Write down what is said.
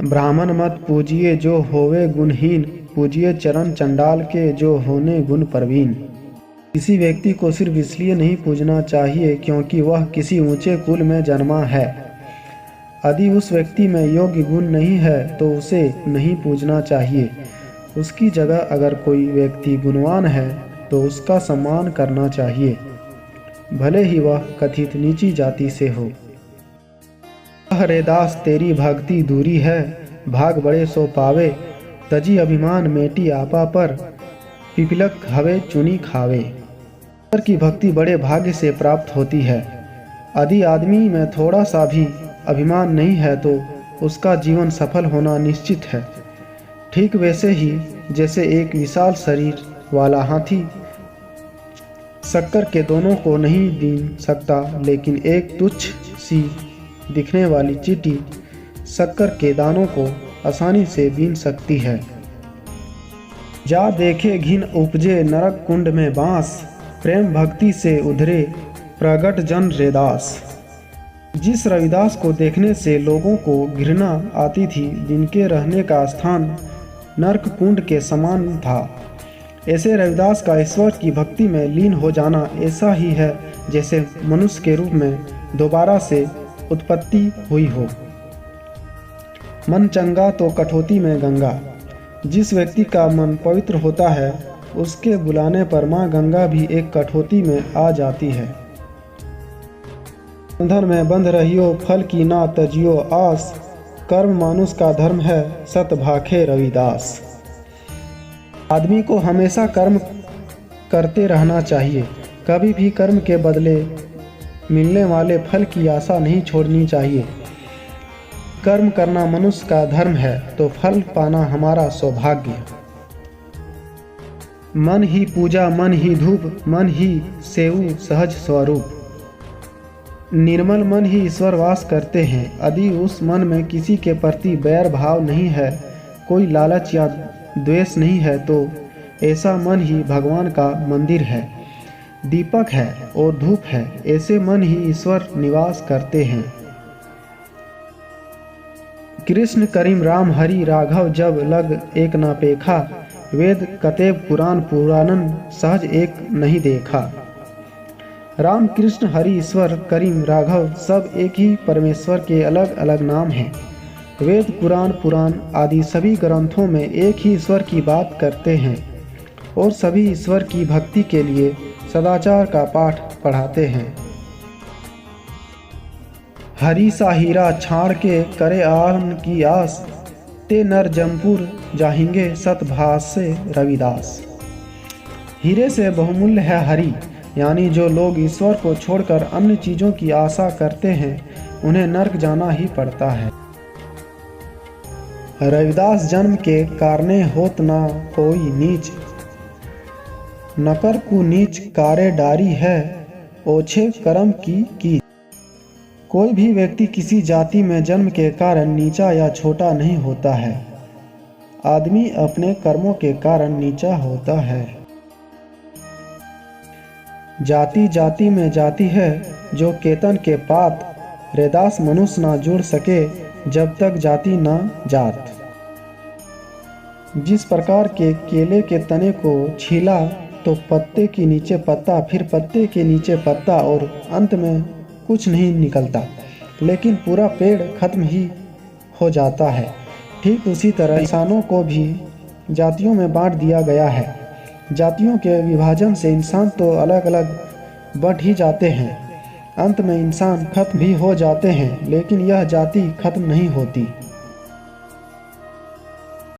ब्राह्मण मत पूजिए जो होवे गुणहीन, पूजिए चरण चंडाल के जो होने गुण प्रवीण। किसी व्यक्ति को सिर्फ इसलिए नहीं पूजना चाहिए क्योंकि वह किसी ऊंचे कुल में जन्मा है। यदि उस व्यक्ति में योग्य गुण नहीं है तो उसे नहीं पूजना चाहिए। उसकी जगह अगर कोई व्यक्ति गुणवान है तो उसका सम्मान करना चाहिए, भले ही वह कथित नीची जाति से हो। रे दास तेरी भक्ति दूरी है, भाग बड़े सो पावे, तजी अभिमान मेटी आपा पर, पिपलक हवे चुनी खावे। ईश्वर की भक्ति बड़े भाग्य से प्राप्त होती है। यदि आदमी में थोड़ा सा भी अभिमान नहीं है तो उसका जीवन सफल होना निश्चित है। ठीक वैसे ही जैसे एक विशाल शरीर वाला हाथी शक्कर के दोनों को नहीं बीन सकता, लेकिन एक तुच्छ सी दिखने वाली चींटी शक्कर के दानों को आसानी से बीन सकती है। जा देखे घिन उपजे नरक कुंड में बांस, प्रेम भक्ति से उधरे प्रगट जन रैदास। जिस रविदास को देखने से लोगों को घृणा आती थी, जिनके रहने का स्थान नरक कुंड के समान था, ऐसे रविदास का ईश्वर की भक्ति में लीन हो जाना ऐसा ही है जैसे मनुष्य के रूप में दोबारा से उत्पत्ति हुई हो। मन चंगा तो कठौती में गंगा। जिस व्यक्ति का मन पवित्र होता है उसके बुलाने पर माँ गंगा भी एक कठौती में आ जाती है। बंधन में बंध रहियो फल की ना तजियो आस, कर्म मानुष का धर्म है सत भाखे रविदास। आदमी को हमेशा कर्म करते रहना चाहिए, कभी भी कर्म के बदले मिलने वाले फल की आशा नहीं छोड़नी चाहिए। कर्म करना मनुष्य का धर्म है तो फल पाना हमारा सौभाग्य। मन ही पूजा मन ही धूप, मन ही सेवु सहज स्वरूप। निर्मल मन ही ईश्वर वास करते हैं। यदि उस मन में किसी के प्रति बैर भाव नहीं है, कोई लालच या द्वेष नहीं है, तो ऐसा मन ही भगवान का मंदिर है, दीपक है और धूप है। ऐसे मन ही ईश्वर निवास करते हैं। कृष्ण करीम राम हरि राघव जब लग एक न पेखा, वेद कतेब पुराण पुराणन सहज एक नहीं देखा। राम कृष्ण हरि ईश्वर करीम राघव सब एक ही परमेश्वर के अलग अलग नाम हैं। वेद पुराण पुराण आदि सभी ग्रंथों में एक ही ईश्वर की बात करते हैं और सभी ईश्वर की भक्ति के लिए सदाचार का पाठ पढ़ाते हैं। हरी सा हीरा छाड़ के करे आन की आस, ते नर जमपुर जाहिंगे सतभास से रविदास। हीरे से बहुमूल्य है हरि, यानी जो लोग ईश्वर को छोड़कर अन्य चीज़ों की आशा करते हैं उन्हें नर्क जाना ही पड़ता है। रविदास जन्म के कारणे होत ना कोई नीच, नकर कु नीच कारे डारी है ओछे कर्म की। कोई भी व्यक्ति किसी जाति में जन्म के कारण नीचा या छोटा नहीं होता है। आदमी अपने कर्मों के कारण नीचा होता है। जाति जाति में जाति है जो केतन के पात, रैदास मनुष्य ना जुड़ सके जब तक जाति ना जात। जिस प्रकार के केले के तने को छीला तो पत्ते के नीचे पत्ता, फिर पत्ते के नीचे पत्ता और अंत में कुछ नहीं निकलता, लेकिन पूरा पेड़ खत्म ही हो जाता है। ठीक उसी तरह इंसानों को भी जातियों में बांट दिया गया है। जातियों के विभाजन से इंसान तो अलग अलग बंट ही जाते हैं, अंत में इंसान खत्म भी हो जाते हैं, लेकिन यह जाति खत्म नहीं होती।